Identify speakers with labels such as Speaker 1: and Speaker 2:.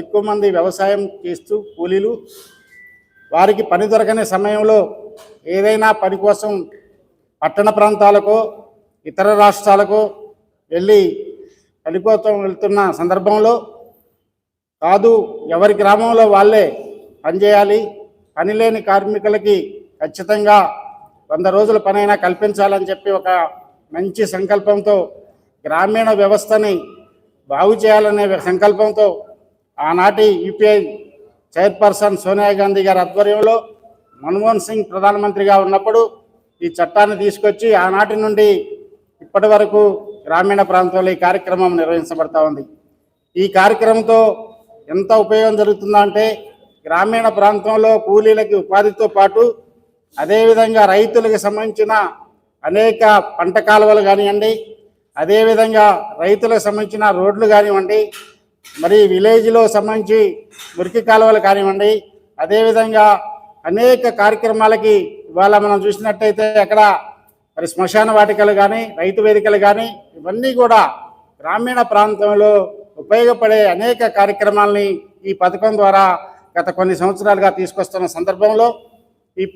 Speaker 1: ఎక్కువ మంది వ్యవసాయం చేస్తూ కూలీలు వారికి పని దొరకని సమయంలో ఏదైనా పని కోసం పట్టణ ప్రాంతాలకు ఇతర రాష్ట్రాలకు వెళ్ళి పని కోసం వెళ్తున్న సందర్భంలో కాదు ఎవరి గ్రామంలో వాళ్ళే పనిచేయాలి, పని లేని కార్మికులకి ఖచ్చితంగా 100 రోజుల పనైనా కల్పించాలని చెప్పి ఒక మంచి సంకల్పంతో గ్రామీణ వ్యవస్థని బాగు చేయాలనే సంకల్పంతో ఆనాటి యూపీఐ చైర్పర్సన్ సోనియా గాంధీ గారి ఆధ్వర్యంలో మన్మోహన్ సింగ్ ప్రధానమంత్రిగా ఉన్నప్పుడు ఈ చట్టాన్ని తీసుకొచ్చి ఆనాటి నుండి ఇప్పటి వరకు గ్రామీణ ప్రాంతంలో ఈ కార్యక్రమం నిర్వహించబడతా ఉంది. ఈ కార్యక్రమంతో ఎంత ఉపయోగం జరుగుతుందంటే గ్రామీణ ప్రాంతంలో కూలీలకి ఉపాధితో పాటు అదేవిధంగా రైతులకు సంబంధించిన అనేక పంట కాలువలు కానివ్వండి, అదేవిధంగా రైతులకు సంబంధించిన రోడ్లు కానివ్వండి, మరి విలేజ్లో సంబంధించి మురికి కాలువలు కానివ్వండి, అదేవిధంగా అనేక కార్యక్రమాలకి ఇవాళ మనం చూసినట్టయితే అక్కడ మరి శ్మశాన వాటికలు కానీ రైతు వేదికలు కానీ ఇవన్నీ కూడా గ్రామీణ ప్రాంతంలో ఉపయోగపడే అనేక కార్యక్రమాలని ఈ పథకం ద్వారా గత కొన్ని సంవత్సరాలుగా తీసుకొస్తున్న సందర్భంలో ఇప్పుడు